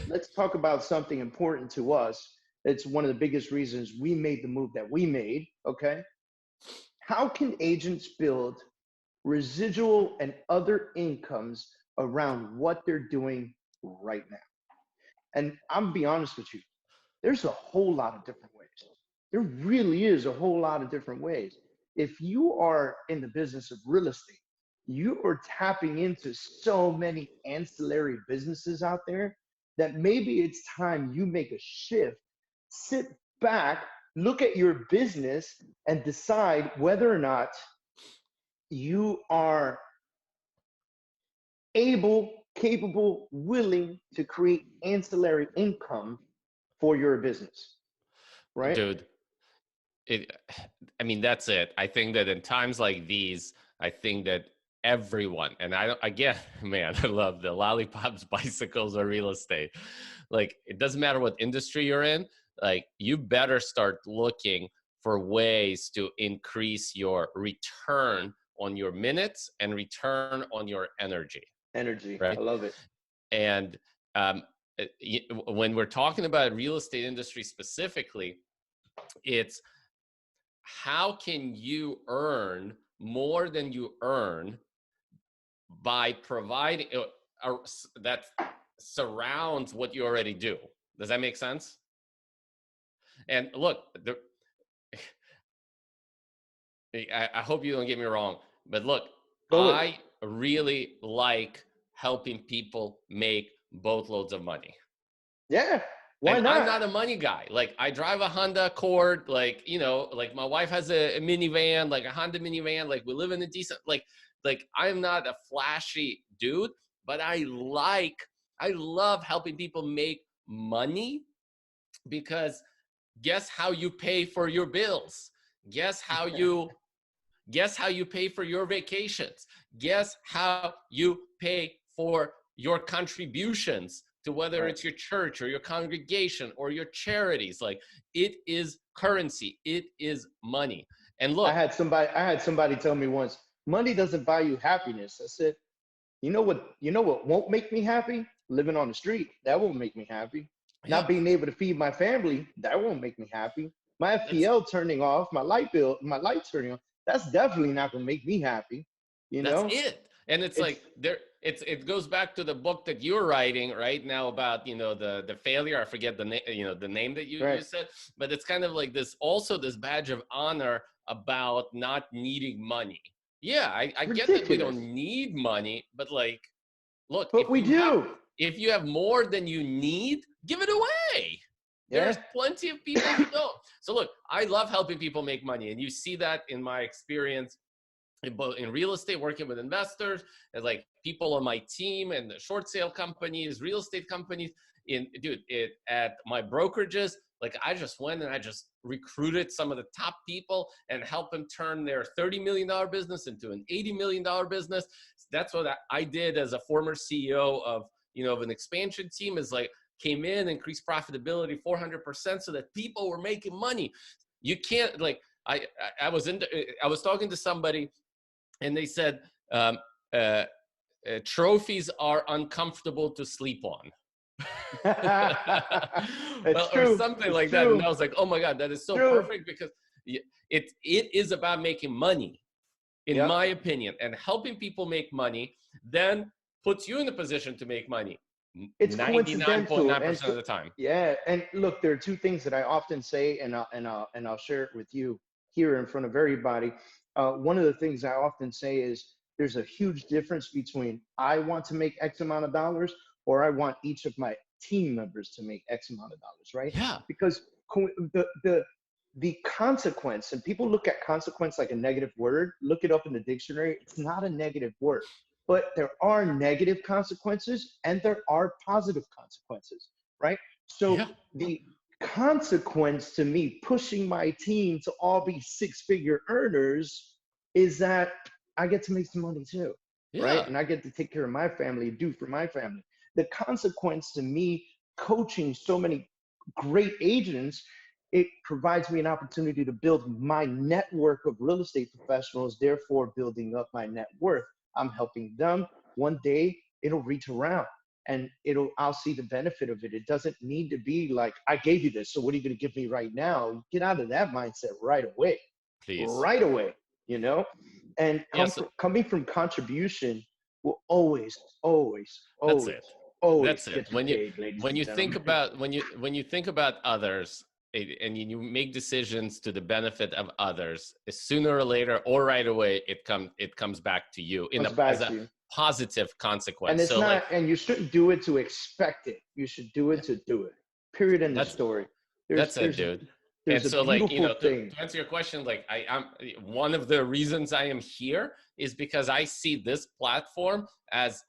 let's talk about something important to us. It's one of the biggest reasons we made the move that we made. Okay. How can agents build residual and other incomes around what they're doing right now? And I'm be honest with you, there's a whole lot of different ways. There really is a whole lot of different ways. If you are in the business of real estate, you are tapping into so many ancillary businesses out there that maybe it's time you make a shift, sit back, look at your business, and decide whether or not you are able, capable, willing to create ancillary income for your business, right? Dude, it I mean, that's it. I think that in times like these, I think that everyone, and I again, man, I love the lollipops, bicycles, or real estate. Like, it doesn't matter what industry you're in. like you better start looking for ways to increase your return on your minutes and return on your energy, Energy. right? I love it. And when we're talking about real estate industry specifically, it's how can you earn more than you earn by providing that surrounds what you already do. Does that make sense? And look, I hope you don't get me wrong, but look, Go it. I really like helping people make boatloads of money. Yeah. Why And I'm not? not a money guy. Like I drive a Honda Accord, like, you know, like my wife has a minivan, like a Honda minivan, like we live in a decent, like I'm not a flashy dude, but I love helping people make money because guess how you pay for your bills? Guess how you pay for your vacations? Guess how you pay for your contributions to whether Right. it's your church or your congregation or your charities. Like it is currency, it is money. And I look, had somebody tell me once, money doesn't buy you happiness. I said, you know what won't make me happy? Living on the street. That won't make me happy. yeah, Not being able to feed my family, that won't make me happy. My that's FPL turning off, my light turning on, that's definitely not gonna make me happy. You that's know? it. And it's It's like it goes back to the book that you're writing right now about, you know, the failure. I forget the name, you know, the name that you right. said, but it's kind of like this also this badge of honor about not needing money. Yeah, I get that we Ridiculous. don't need money, but like, look, But we do. if you have more than you need, give it away. Yeah. There's plenty of people who don't. So look, I love helping people make money, and you see that in my experience in real estate, working with investors, and like people on my team and the short sale companies, real estate companies. At my brokerages, like I just went and I just recruited some of the top people and helped them turn their $30 million business into an $80 million business. That's what I did as a former CEO of, you know, of an expansion team, is like came in, increased profitability 400% so that people were making money. You can't like, I was talking to somebody and they said, uh, trophies are uncomfortable to sleep on. It's Well, or true. something It's like that. And true. I was like, oh my God, that is so True. perfect because it is about making money, in Yep. my opinion, and helping people make money then puts you in a position to make money It's coincidental, and 99.9% of the time. yeah. And look, there are two things that I often say, and I'll share it with you here in front of everybody. One of the things I often say is there's a huge difference between I want to make X amount of dollars or I want each of my team members to make X amount of dollars, right? Yeah. Because the consequence, and people look at consequence like a negative word. Look it up in the dictionary. It's not a negative word, but there are negative consequences and there are positive consequences, right? So Yeah. the consequence to me pushing my team to all be six-figure earners is that I get to make some money too, right? Yeah. And I get to take care of my family, do for my family. The consequence to me coaching so many great agents, it provides me an opportunity to build my network of real estate professionals, therefore building up my net worth. I'm helping them. One day it'll reach around and I'll see the benefit of it. It doesn't need to be like, I gave you this, so what are you going to give me right now? Get out of that mindset right away. Please. Right away, you know? And Yes. coming from contribution will always, always, That's always, it. always That's it. get you paid, ladies When and you think gentlemen. about when you think about others, and you make decisions to the benefit of others, sooner or later or right away it comes back to you Comes as back a to you. positive And consequence. it's So like not, and you shouldn't do it to expect it. You should do it to do it. Period. End of that's story. There's That's it, there's dude. And there's a so, like, you beautiful know, thing. to answer your question, like, I'm one of the reasons I am here is because I see this platform as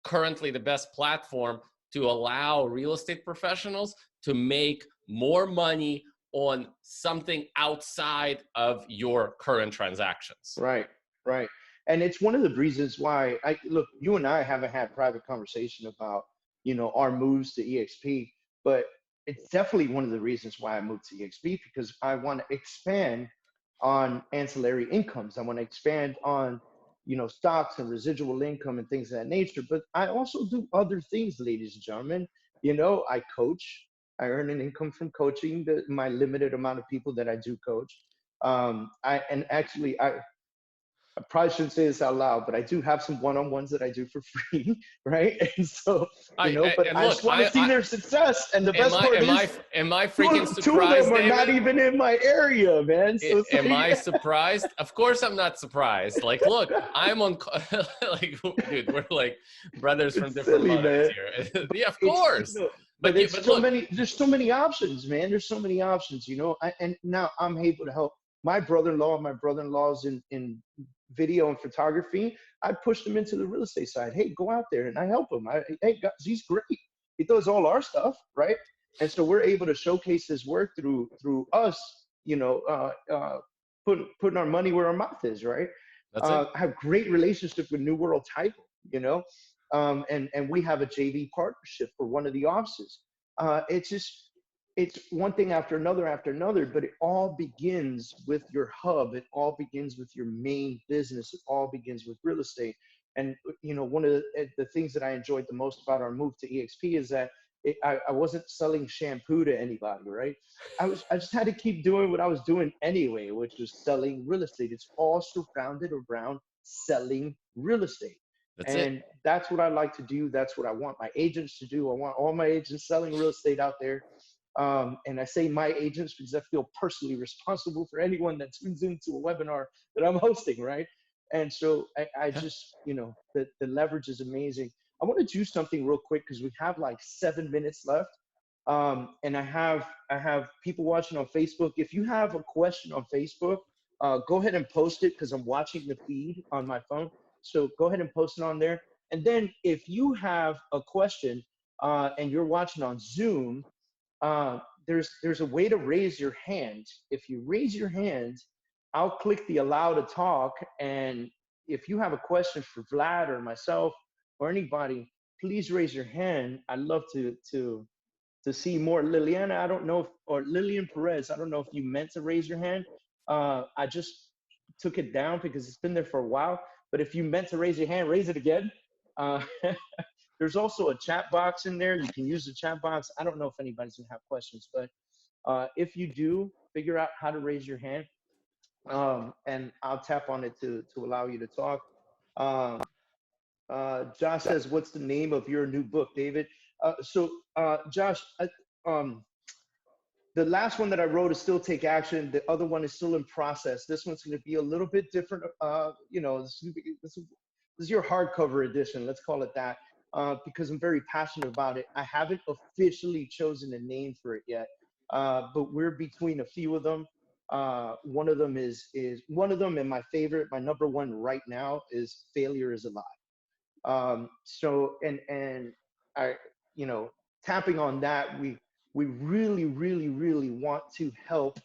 currently the best platform to allow real estate professionals to make more money on something outside of your current transactions. Right, right. And it's one of the reasons why I look, you and I haven't had private conversation about, our moves to EXP, but it's definitely one of the reasons why I moved to EXP, because I want to expand on ancillary incomes. I want to expand on, stocks and residual income and things of that nature. But I also do other things, ladies and gentlemen. I coach. I earn an income from coaching my limited amount of people that I do coach. I probably shouldn't say this out loud, but I do have some one-on-ones that I do for free, right? And so, but And I look, just want to see their success. And the best part is, am I freaking two of them surprised, are David? not even in my area, man. So it's Am I like, surprised? Of course I'm not surprised. Like, look, I'm on, like, dude, we're like brothers from it's different silly, mothers man. here. But Yeah, of it's, course. but it's But so look, many. There's so many options, man. There's so many options, and now I'm able to help my brother-in-law. My brother-in-law's in video and photography. I pushed him into the real estate side. Hey, go out there, and I help him. Hey, guys, he's great. He does all our stuff, right? And so we're able to showcase his work through us, putting our money where our mouth is, right? that's it. I have great relationship with New World Title, and we have a JV partnership for one of the offices. It's one thing after another, but it all begins with your hub. It all begins with your main business. It all begins with real estate. And one of the things that I enjoyed the most about our move to EXP is that I wasn't selling shampoo to anybody, right? I just had to keep doing what I was doing anyway, which was selling real estate. It's all surrounded around selling real estate. That's it. And that's what I like to do. That's what I want my agents to do. I want all my agents selling real estate out there. And I say my agents because I feel personally responsible for anyone that tunes into a webinar that I'm hosting, right? And so I Yeah. just, the leverage is amazing. I want to do something real quick because we have like 7 minutes left. And I have people watching on Facebook. If you have a question on Facebook, go ahead and post it because I'm watching the feed on my phone. So go ahead and post it on there. And then if you have a question and you're watching on Zoom, there's a way to raise your hand. If you raise your hand, I'll click the allow to talk. And if you have a question for Vlad or myself or anybody, please raise your hand. I'd love to see more. Liliana, I don't know if, or Lillian Perez, I don't know if you meant to raise your hand. I just took it down because it's been there for a while. But if you meant to raise your hand, raise it again. Uh, there's also a chat box in there. You can use the chat box. I don't know if anybody's gonna have questions, but if you do, figure out how to raise your hand, and I'll tap on it to allow you to talk. Um, Josh says, "What's the name of your new book, David?" Josh, um, the last one that I wrote is Still Take Action. The other one is still in process. This one's going to be a little bit different. This is your hardcover edition. Let's call it that, because I'm very passionate about it. I haven't officially chosen a name for it yet, but we're between a few of them. One of them is one of them, and my favorite, my number one right now is Failure is Alive. And I, tapping on that, we really, really, really want to help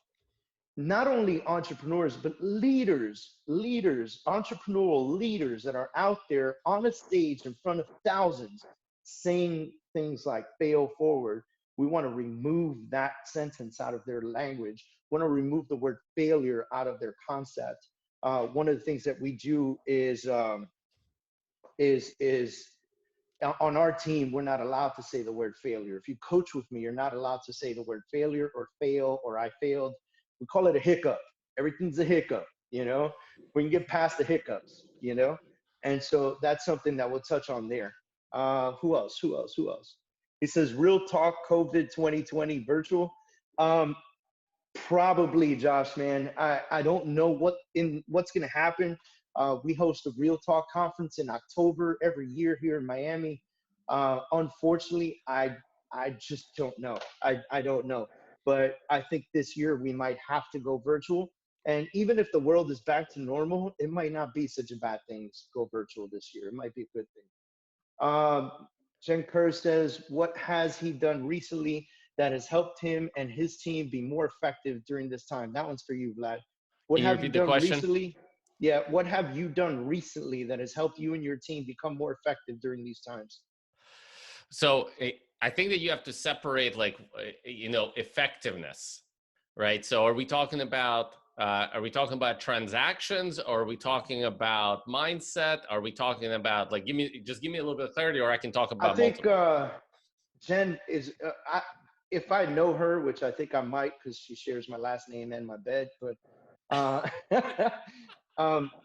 not only entrepreneurs, but leaders, entrepreneurial leaders that are out there on a stage in front of thousands saying things like fail forward. We want to remove that sentence out of their language. We want to remove the word failure out of their concept. One of the things that we do is on our team, we're not allowed to say the word failure. If you coach with me, you're not allowed to say the word failure or fail or I failed. We call it a hiccup. Everything's a hiccup, we can get past the hiccups. And so that's something that we'll touch on there. Who else? He says, real talk, COVID 2020 virtual. Probably, Josh, man. I don't know what's going to happen. We host a Real Talk conference in October every year here in Miami. Unfortunately, I just don't know. I don't know. But I think this year we might have to go virtual. And even if the world is back to normal, it might not be such a bad thing to go virtual this year. It might be a good thing. Jen Kerr says, what has he done recently that has helped him and his team be more effective during this time? That one's for you, Vlad. What Can you have you repeat the done question? recently? Yeah, what have you done recently that has helped you and your team become more effective during these times? So I think that you have to separate like, effectiveness, right? So are we talking about transactions, or are we talking about mindset? Are we talking about like, give me a little bit of clarity, or I can talk I about think multiple. Jen is, if I know her, which I think I might because she shares my last name and my bed, but uh,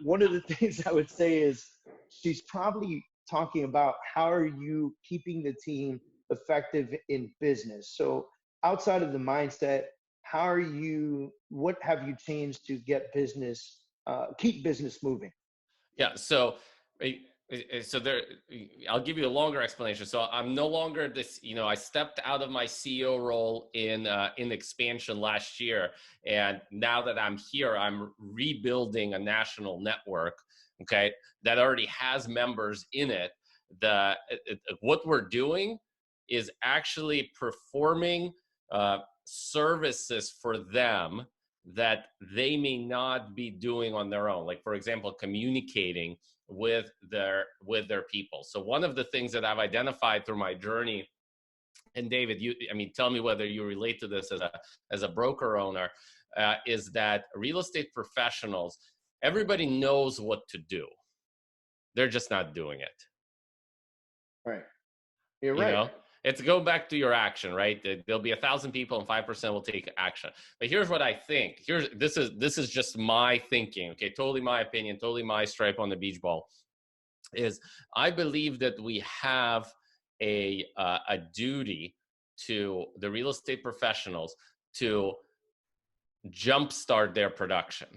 one of the things I would say is she's probably talking about how are you keeping the team effective in business. So outside of the mindset, what have you changed to get business, keep business moving? Yeah. So, there, I'll give you a longer explanation. So I'm no longer this. I stepped out of my CEO role in expansion last year, and now that I'm here, I'm rebuilding a national network. Okay, that already has members in it. What we're doing is actually performing services for them that they may not be doing on their own, like for example communicating with their people. So one of the things that I've identified through my journey, and David, tell me whether you relate to this as a broker owner, is that real estate professionals, everybody knows what to do, they're just not doing it. Right. You're you right. know it's go back to your action, right? There'll be 1,000 people and 5% will take action. But here's what I think. This is just my thinking, okay? Totally my opinion, totally my stripe on the beach ball. Is I believe that we have a duty to the real estate professionals to jumpstart their production.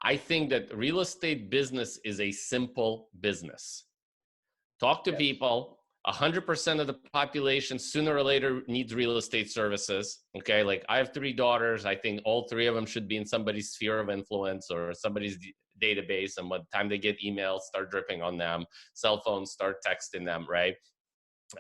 I think that real estate business is a simple business. Talk to Yes. people. 100% of the population sooner or later needs real estate services. Okay, like I have 3 daughters. I think all 3 of them should be in somebody's sphere of influence or somebody's database. And by the time they get emails, start dripping on them. Cell phones start texting them, right?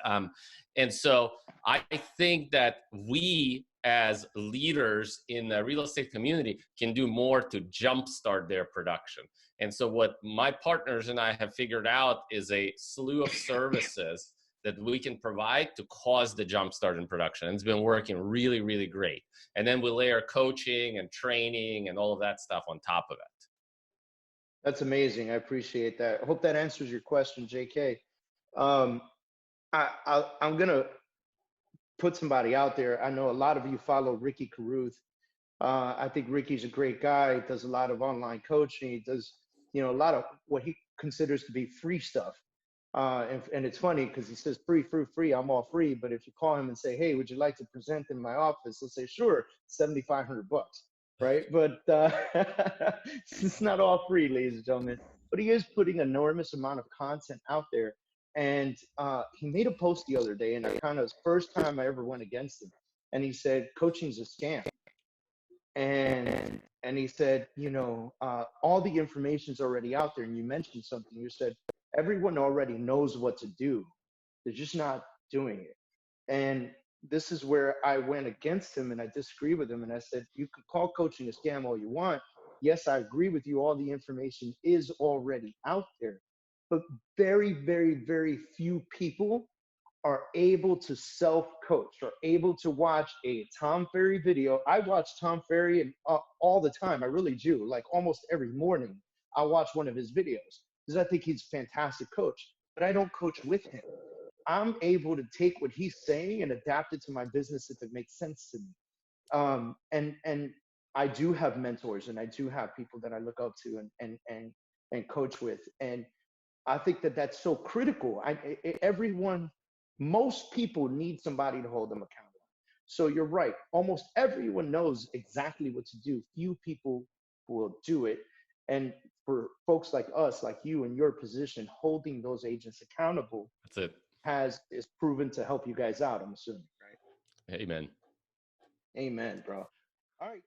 And so I think that we as leaders in the real estate community can do more to jumpstart their production. And so what my partners and I have figured out is a slew of services that we can provide to cause the jumpstart in production. And it's been working really, really great. And then we layer coaching and training and all of that stuff on top of it. That's amazing. I appreciate that. I hope that answers your question, JK. Um, I'm gonna put somebody out there. I know a lot of you follow Ricky Carruth. I think Ricky's a great guy. He does a lot of online coaching. He does, a lot of what he considers to be free stuff. And it's funny because he says free, free, free. I'm all free. But if you call him and say, "Hey, would you like to present in my office?" He'll say, "Sure, $7,500, right?" But it's not all free, ladies and gentlemen. But he is putting an enormous amount of content out there. And he made a post the other day, and I kind of first time I ever went against him. And he said, "Coaching's a scam." And he said, all the information's already out there. And you mentioned something. You said everyone already knows what to do. They're just not doing it. And this is where I went against him and I disagree with him. And I said, you can call coaching a scam all you want. Yes, I agree with you. All the information is already out there. But very, very, very few people are able to self-coach, are able to watch a Tom Ferry video. I watch Tom Ferry all the time. I really do. Like almost every morning, I watch one of his videos because I think he's a fantastic coach. But I don't coach with him. I'm able to take what he's saying and adapt it to my business if it makes sense to me. And I do have mentors and I do have people that I look up to and coach with. And I think that that's so critical. Most people need somebody to hold them accountable. So you're right. Almost everyone knows exactly what to do. Few people will do it. And for folks like us, like you in your position, holding those agents accountable That's it. is proven to help you guys out, I'm assuming, right? Amen. Amen, bro. All right.